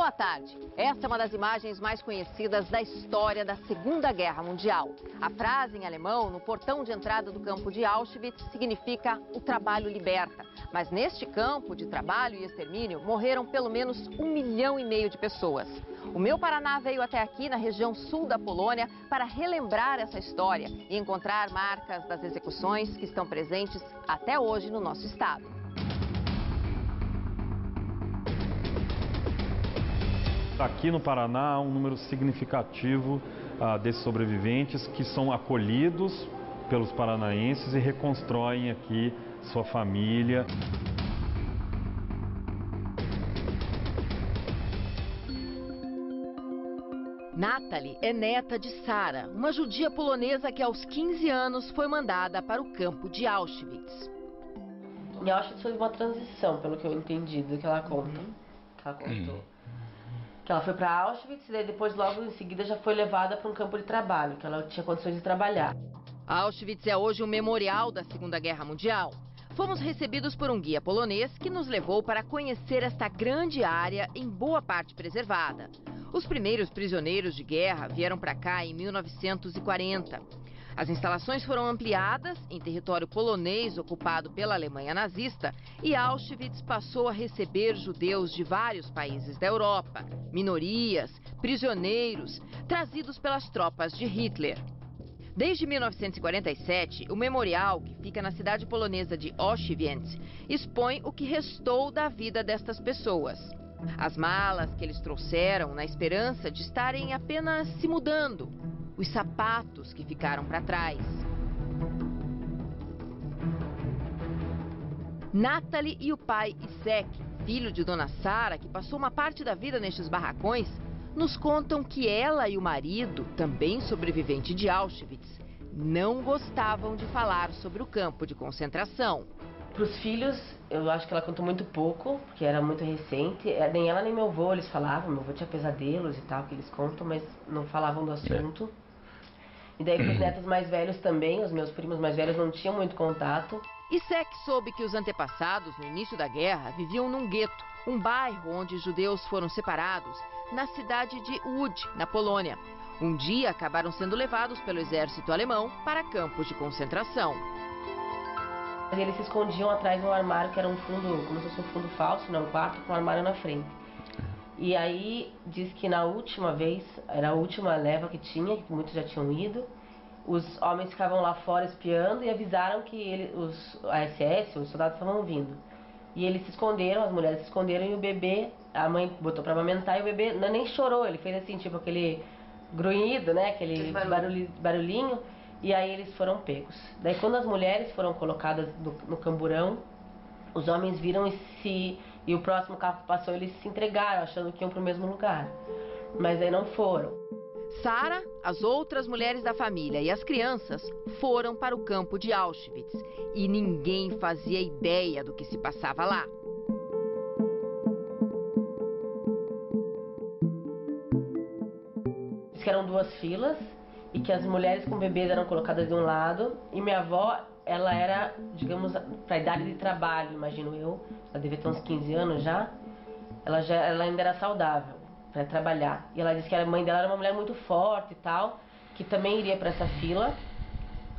Boa tarde. Esta é uma das imagens mais conhecidas da história da Segunda Guerra Mundial. A frase em alemão, no portão de entrada do campo de Auschwitz, significa o trabalho liberta. Mas neste campo de trabalho e extermínio, morreram pelo menos 1,5 milhão de pessoas. O Meu Paraná veio até aqui, na região sul da Polônia, para relembrar essa história e encontrar marcas das execuções que estão presentes até hoje no nosso estado. Aqui no Paraná há um número significativo desses sobreviventes que são acolhidos pelos paranaenses e reconstroem aqui sua família. Natalie é neta de Sara, uma judia polonesa que aos 15 anos foi mandada para o campo de Auschwitz. Em Auschwitz foi uma transição, pelo que eu entendi do que ela conta. Que ela contou. Que ela foi para Auschwitz e depois, logo em seguida, já foi levada para um campo de trabalho, que ela tinha condições de trabalhar. Auschwitz é hoje um memorial da Segunda Guerra Mundial. Fomos recebidos por um guia polonês que nos levou para conhecer esta grande área, em boa parte preservada. Os primeiros prisioneiros de guerra vieram para cá em 1940. As instalações foram ampliadas em território polonês ocupado pela Alemanha nazista e Auschwitz passou a receber judeus de vários países da Europa, minorias, prisioneiros, trazidos pelas tropas de Hitler. Desde 1947, o memorial, que fica na cidade polonesa de Auschwitz, expõe o que restou da vida destas pessoas. As malas que eles trouxeram na esperança de estarem apenas se mudando. Os sapatos que ficaram para trás. Natalie e o pai Isek, filho de Dona Sara, que passou uma parte da vida nestes barracões, nos contam que ela e o marido, também sobrevivente de Auschwitz, não gostavam de falar sobre o campo de concentração. Para os filhos, eu acho que ela contou muito pouco, porque era muito recente. Nem ela nem meu avô eles falavam. Meu avô tinha pesadelos e tal, que eles contam, mas não falavam do assunto. E daí para os netos mais velhos também, os meus primos mais velhos não tinham muito contato. Isek soube que os antepassados, no início da guerra, viviam num gueto, um bairro onde judeus foram separados, na cidade de Łódź, na Polônia. Um dia acabaram sendo levados pelo exército alemão para campos de concentração. Eles se escondiam atrás de um armário que era um fundo, como se fosse um fundo falso, um quarto com um armário na frente. E aí diz que na última vez, era a última leva que tinha, que muitos já tinham ido, os homens ficavam lá fora espiando e avisaram que a SS, os soldados estavam vindo. E eles se esconderam, as mulheres se esconderam e o bebê, a mãe botou para amamentar e o bebê nem chorou, ele fez assim, tipo aquele grunhido, né, aquele barulhinho. E aí eles foram pegos. Daí quando as mulheres foram colocadas no camburão, os homens viram e o próximo carro que passou, eles se entregaram, achando que iam para o mesmo lugar. Mas aí não foram. Sara, as outras mulheres da família e as crianças foram para o campo de Auschwitz. E ninguém fazia ideia do que se passava lá. Diz que eram 2 filas. E que as mulheres com bebês eram colocadas de um lado. E minha avó, ela era, digamos, para a idade de trabalho, imagino eu. Ela devia ter uns 15 anos já. Ela ainda era saudável para trabalhar. E ela disse que a mãe dela era uma mulher muito forte e tal, que também iria para essa fila.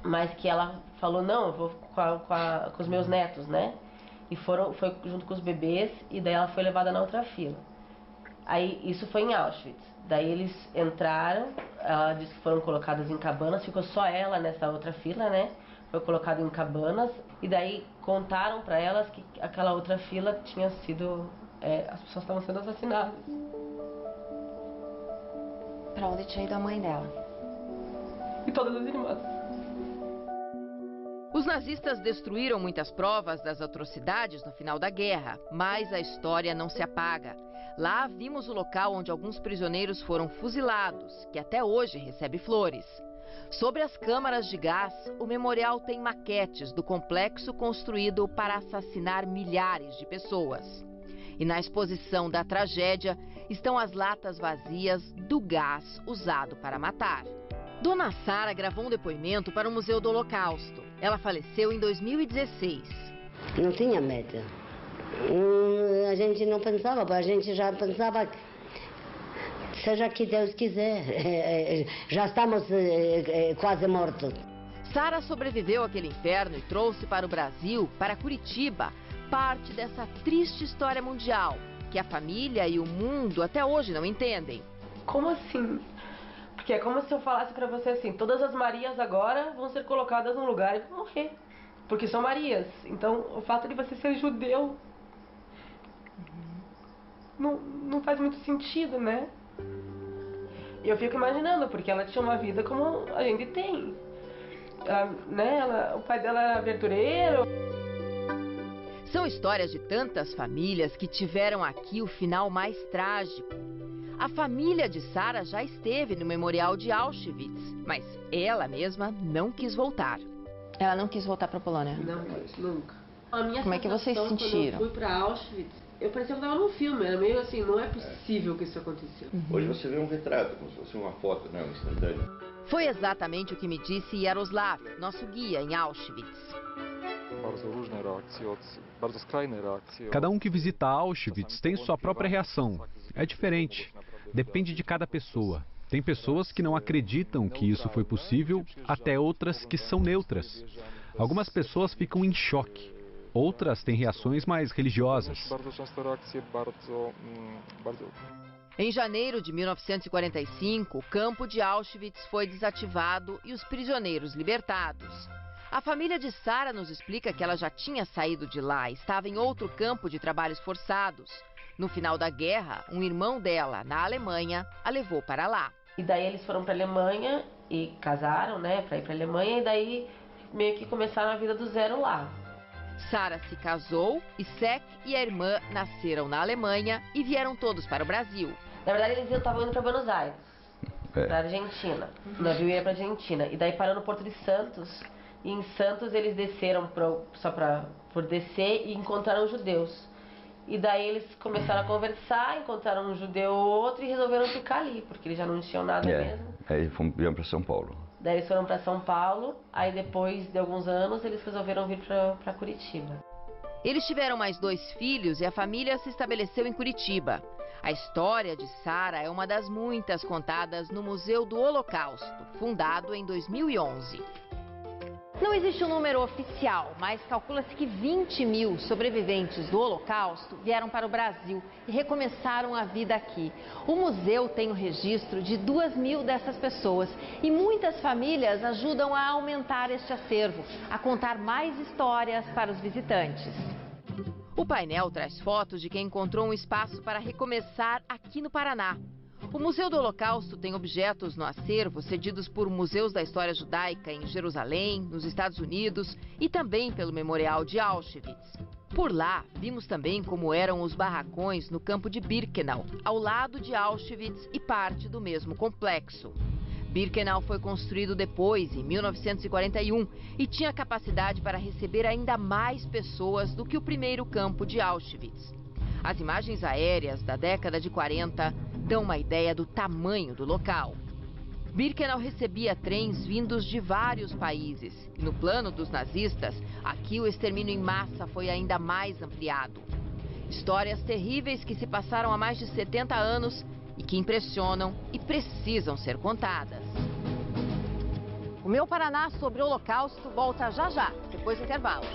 Mas que ela falou, não, eu vou com os meus netos, né? E foi junto com os bebês e daí ela foi levada na outra fila. Aí isso foi em Auschwitz. Daí eles entraram, ela disse que foram colocadas em cabanas, ficou só ela nessa outra fila, né? Foi colocada em cabanas e daí contaram para elas que aquela outra fila tinha sido, as pessoas estavam sendo assassinadas. Para onde tinha ido a mãe dela? E todas as irmãs. Os nazistas destruíram muitas provas das atrocidades no final da guerra, mas a história não se apaga. Lá vimos o local onde alguns prisioneiros foram fuzilados, que até hoje recebe flores. Sobre as câmaras de gás, o memorial tem maquetes do complexo construído para assassinar milhares de pessoas. E na exposição da tragédia estão as latas vazias do gás usado para matar. Dona Sara gravou um depoimento para o Museu do Holocausto. Ela faleceu em 2016. Não tinha medo. A gente não pensava, a gente já pensava seja que Deus quiser. Já estamos quase mortos. Sara sobreviveu àquele inferno e trouxe para o Brasil, para Curitiba, parte dessa triste história mundial, que a família e o mundo até hoje não entendem. Como assim? Porque é como se eu falasse pra você assim, todas as Marias agora vão ser colocadas num lugar e vão morrer. Porque são Marias. Então, o fato de você ser judeu não faz muito sentido, né? E eu fico imaginando, porque ela tinha uma vida como a gente tem. O pai dela era aventureiro. São histórias de tantas famílias que tiveram aqui o final mais trágico. A família de Sara já esteve no memorial de Auschwitz, mas ela mesma não quis voltar. Ela não quis voltar para a Polônia? Não, nunca. A minha Como é que vocês sensação, sentiram? Quando eu fui para Auschwitz, eu parecia que eu estava num filme. Era meio assim, não é possível que isso aconteceu. Hoje você vê um retrato, como se fosse uma foto, né, um instantâneo. Foi exatamente o que me disse Jaroslav, nosso guia em Auschwitz. Cada um que visita Auschwitz tem sua própria reação. É diferente. Depende de cada pessoa. Tem pessoas que não acreditam que isso foi possível, até outras que são neutras. Algumas pessoas ficam em choque. Outras têm reações mais religiosas. Em janeiro de 1945, o campo de Auschwitz foi desativado e os prisioneiros libertados. A família de Sara nos explica que ela já tinha saído de lá e estava em outro campo de trabalhos forçados. No final da guerra, um irmão dela, na Alemanha, a levou para lá. E daí eles foram para a Alemanha e casaram, né, para ir para a Alemanha, e daí meio que começaram a vida do zero lá. Sara se casou e Sek e a irmã nasceram na Alemanha e vieram todos para o Brasil. Na verdade, eles estavam indo para Buenos Aires, para Argentina. O navio ia para Argentina. E daí parou no Porto de Santos. E em Santos eles desceram por descer e encontraram judeus. E daí eles começaram a conversar, encontraram um judeu ou outro e resolveram ficar ali, porque eles já não tinham nada mesmo. Aí vieram para São Paulo. Daí eles foram para São Paulo, aí depois de alguns anos eles resolveram vir para Curitiba. Eles tiveram mais 2 filhos e a família se estabeleceu em Curitiba. A história de Sara é uma das muitas contadas no Museu do Holocausto, fundado em 2011. Não existe um número oficial, mas calcula-se que 20 mil sobreviventes do Holocausto vieram para o Brasil e recomeçaram a vida aqui. O museu tem o registro de 2 mil dessas pessoas e muitas famílias ajudam a aumentar este acervo, a contar mais histórias para os visitantes. O painel traz fotos de quem encontrou um espaço para recomeçar aqui no Paraná. O Museu do Holocausto tem objetos no acervo cedidos por museus da história judaica em Jerusalém, nos Estados Unidos e também pelo Memorial de Auschwitz. Por lá, vimos também como eram os barracões no campo de Birkenau, ao lado de Auschwitz e parte do mesmo complexo. Birkenau foi construído depois, em 1941, e tinha capacidade para receber ainda mais pessoas do que o primeiro campo de Auschwitz. As imagens aéreas da década de 40 dão uma ideia do tamanho do local. Birkenau recebia trens vindos de vários países. E no plano dos nazistas, aqui o extermínio em massa foi ainda mais ampliado. Histórias terríveis que se passaram há mais de 70 anos e que impressionam e precisam ser contadas. O Meu Paraná sobre o Holocausto volta já já, depois do intervalo.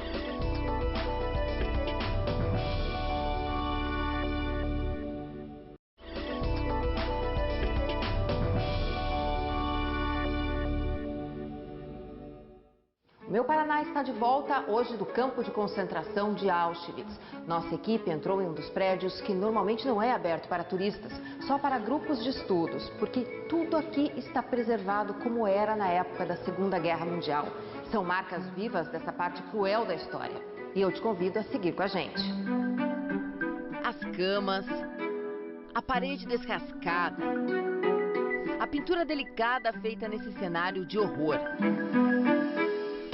O Meu Paraná está de volta hoje do campo de concentração de Auschwitz. Nossa equipe entrou em um dos prédios que normalmente não é aberto para turistas, só para grupos de estudos, porque tudo aqui está preservado como era na época da Segunda Guerra Mundial. São marcas vivas dessa parte cruel da história. E eu te convido a seguir com a gente. As camas, a parede descascada, a pintura delicada feita nesse cenário de horror.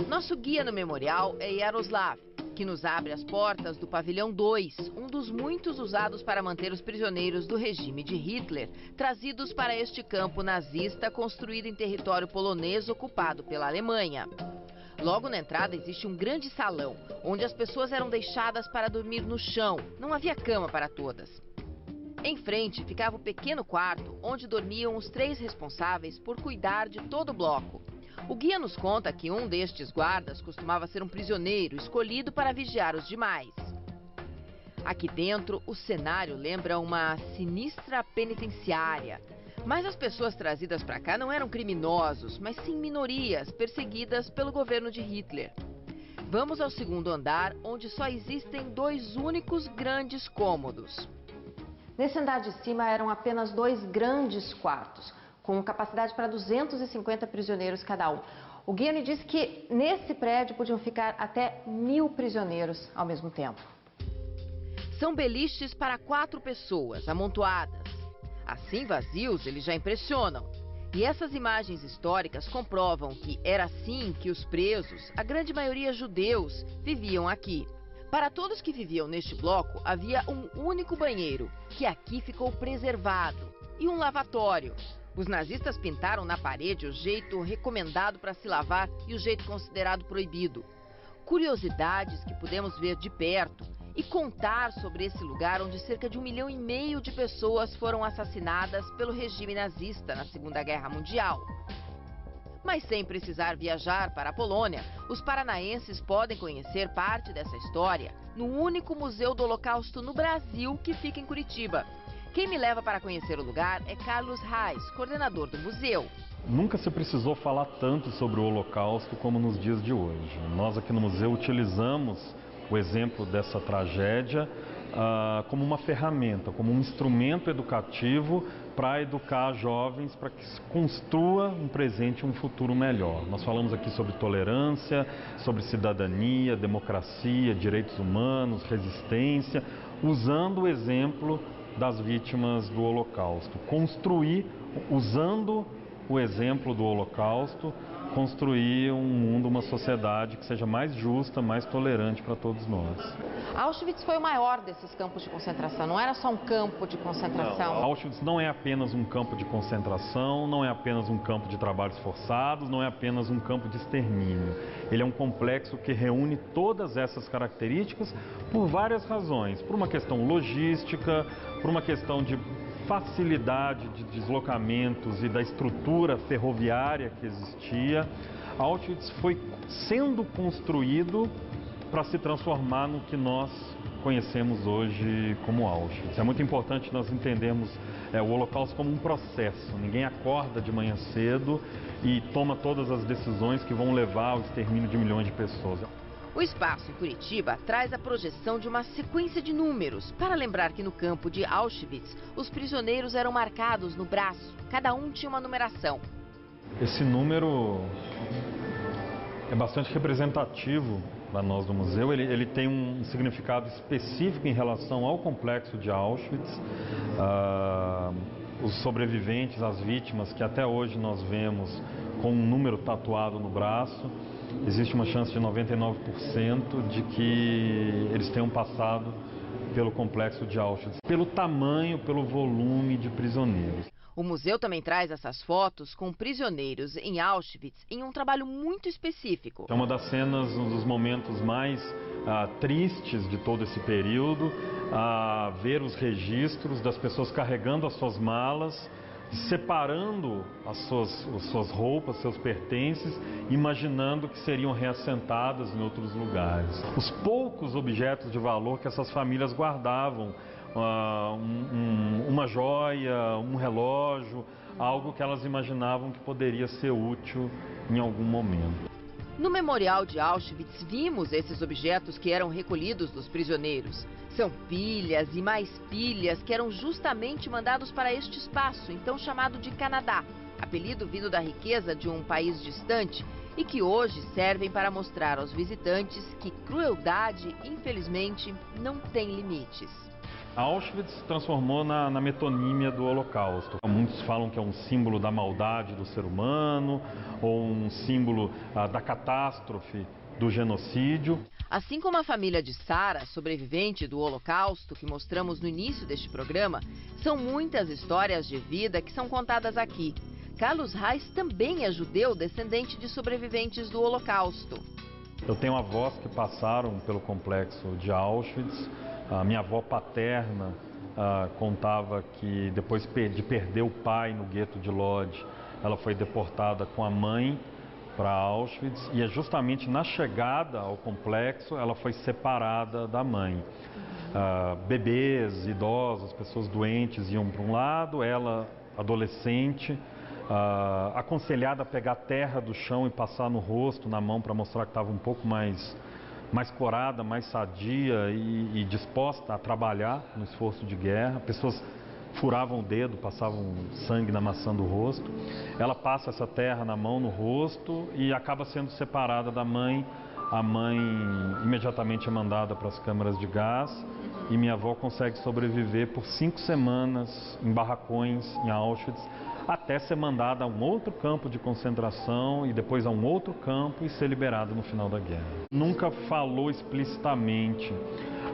Nosso guia no memorial é Jaroslav, que nos abre as portas do pavilhão 2, um dos muitos usados para manter os prisioneiros do regime de Hitler, trazidos para este campo nazista construído em território polonês ocupado pela Alemanha. Logo na entrada existe um grande salão, onde as pessoas eram deixadas para dormir no chão, não havia cama para todas. Em frente ficava o pequeno quarto onde dormiam os 3 responsáveis por cuidar de todo o bloco. O guia nos conta que um destes guardas costumava ser um prisioneiro escolhido para vigiar os demais. Aqui dentro, o cenário lembra uma sinistra penitenciária. Mas as pessoas trazidas para cá não eram criminosos, mas sim minorias perseguidas pelo governo de Hitler. Vamos ao 2º andar, onde só existem 2 únicos grandes cômodos. Nesse andar de cima eram apenas 2 grandes quartos, com capacidade para 250 prisioneiros cada um. O guia me disse que nesse prédio podiam ficar até 1000 prisioneiros ao mesmo tempo. São beliches para 4 pessoas, amontoadas. Assim vazios, eles já impressionam. E essas imagens históricas comprovam que era assim que os presos, a grande maioria judeus, viviam aqui. Para todos que viviam neste bloco, havia um único banheiro, que aqui ficou preservado, e um lavatório. Os nazistas pintaram na parede o jeito recomendado para se lavar e o jeito considerado proibido. Curiosidades que pudemos ver de perto e contar sobre esse lugar onde cerca de 1,5 milhão de pessoas foram assassinadas pelo regime nazista na Segunda Guerra Mundial. Mas sem precisar viajar para a Polônia, os paranaenses podem conhecer parte dessa história no único museu do Holocausto no Brasil que fica em Curitiba. Quem me leva para conhecer o lugar é Carlos Reis, coordenador do museu. Nunca se precisou falar tanto sobre o Holocausto como nos dias de hoje. Nós aqui no museu utilizamos o exemplo dessa tragédia como uma ferramenta, como um instrumento educativo para educar jovens, para que se construa um presente e um futuro melhor. Nós falamos aqui sobre tolerância, sobre cidadania, democracia, direitos humanos, resistência, usando o exemplo das vítimas do Holocausto. Construir, usando o exemplo do Holocausto, construir um mundo, uma sociedade que seja mais justa, mais tolerante para todos nós. Auschwitz foi o maior desses campos de concentração, não era só um campo de concentração. Não, Auschwitz não é apenas um campo de concentração, não é apenas um campo de trabalhos forçados, não é apenas um campo de extermínio. Ele é um complexo que reúne todas essas características por várias razões. Por uma questão logística, por uma questão de facilidade de deslocamentos e da estrutura ferroviária que existia. Auschwitz foi sendo construído para se transformar no que nós conhecemos hoje como Auschwitz. É muito importante nós entendermos o Holocausto como um processo. Ninguém acorda de manhã cedo e toma todas as decisões que vão levar ao extermínio de milhões de pessoas. O espaço em Curitiba traz a projeção de uma sequência de números, para lembrar que no campo de Auschwitz, os prisioneiros eram marcados no braço, cada um tinha uma numeração. Esse número é bastante representativo para nós do museu, ele tem um significado específico em relação ao complexo de Auschwitz. Os sobreviventes, as vítimas que até hoje nós vemos com um número tatuado no braço, existe uma chance de 99% de que eles tenham passado pelo complexo de Auschwitz, pelo tamanho, pelo volume de prisioneiros. O museu também traz essas fotos com prisioneiros em Auschwitz em um trabalho muito específico. É uma das cenas, um dos momentos mais tristes de todo esse período, ver os registros das pessoas carregando as suas malas, separando as suas roupas, seus pertences, imaginando que seriam reassentadas em outros lugares. Os poucos objetos de valor que essas famílias guardavam, uma joia, um relógio, algo que elas imaginavam que poderia ser útil em algum momento. No memorial de Auschwitz vimos esses objetos que eram recolhidos dos prisioneiros. São pilhas e mais pilhas que eram justamente mandados para este espaço, então chamado de Canadá, apelido vindo da riqueza de um país distante e que hoje servem para mostrar aos visitantes que crueldade, infelizmente, não tem limites. Auschwitz se transformou na metonímia do Holocausto. Muitos falam que é um símbolo da maldade do ser humano ou um símbolo da catástrofe do genocídio. Assim como a família de Sara, sobrevivente do Holocausto, que mostramos no início deste programa, são muitas histórias de vida que são contadas aqui. Carlos Reis também é judeu, descendente de sobreviventes do Holocausto. Eu tenho avós que passaram pelo complexo de Auschwitz. A minha avó paterna contava que depois de perder o pai no gueto de Lodz, ela foi deportada com a mãe para Auschwitz e é justamente na chegada ao complexo ela foi separada da mãe. Bebês, idosos, pessoas doentes iam para um lado, ela, adolescente, aconselhada a pegar terra do chão e passar no rosto, na mão, para mostrar que estava um pouco mais corada, mais sadia e disposta a trabalhar no esforço de guerra. Pessoas furavam o dedo, passavam sangue na maçã do rosto. Ela passa essa terra na mão, no rosto e acaba sendo separada da mãe. A mãe imediatamente é mandada para as câmaras de gás e minha avó consegue sobreviver por 5 semanas em barracões em Auschwitz, até ser mandada a um outro campo de concentração e depois a um outro campo e ser liberada no final da guerra. Nunca falou explicitamente,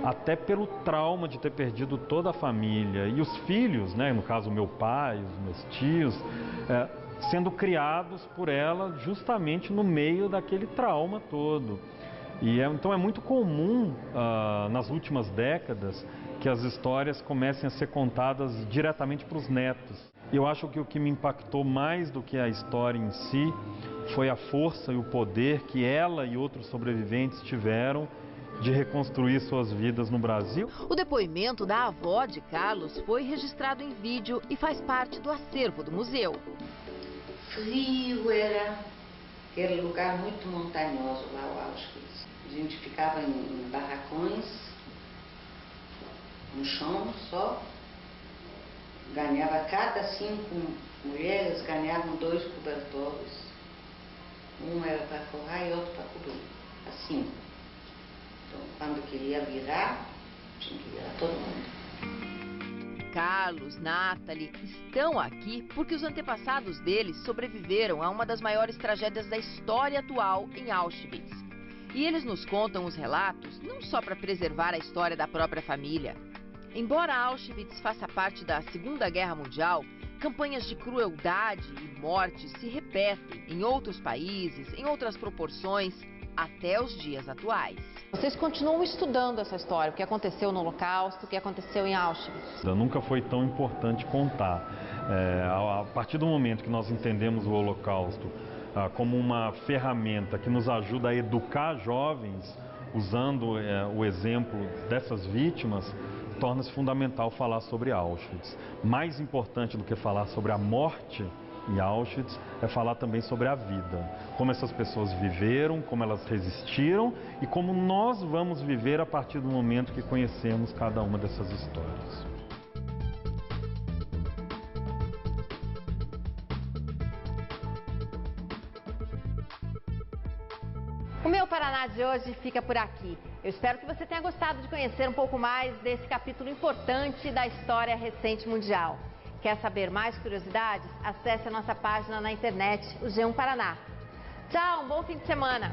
até pelo trauma de ter perdido toda a família e os filhos, né, no caso meu pai, os meus tios, sendo criados por ela justamente no meio daquele trauma todo. Então é muito comum nas últimas décadas que as histórias comecem a ser contadas diretamente para os netos. Eu acho que o que me impactou mais do que a história em si foi a força e o poder que ela e outros sobreviventes tiveram de reconstruir suas vidas no Brasil. O depoimento da avó de Carlos foi registrado em vídeo e faz parte do acervo do museu. Frio era, aquele lugar muito montanhoso lá, o Auschwitz. A gente ficava em barracões, no chão só. Ganhava, cada 5 mulheres ganhavam 2 cobertores. Um era para forrar e outro para cobrir, assim. Então, quando queria virar, tinha que virar todo mundo. Carlos, Nathalie estão aqui porque os antepassados deles sobreviveram a uma das maiores tragédias da história atual em Auschwitz. E eles nos contam os relatos não só para preservar a história da própria família. Embora Auschwitz faça parte da Segunda Guerra Mundial, campanhas de crueldade e morte se repetem em outros países, em outras proporções, até os dias atuais. Vocês continuam estudando essa história, o que aconteceu no Holocausto, o que aconteceu em Auschwitz? Nunca foi tão importante contar. A partir do momento que nós entendemos o Holocausto como uma ferramenta que nos ajuda a educar jovens, usando o exemplo dessas vítimas, torna-se fundamental falar sobre Auschwitz. Mais importante do que falar sobre a morte em Auschwitz é falar também sobre a vida. Como essas pessoas viveram, como elas resistiram e como nós vamos viver a partir do momento que conhecemos cada uma dessas histórias. O Meu Paraná de hoje fica por aqui. Eu espero que você tenha gostado de conhecer um pouco mais desse capítulo importante da história recente mundial. Quer saber mais curiosidades? Acesse a nossa página na internet, o G1 Paraná. Tchau, um bom fim de semana!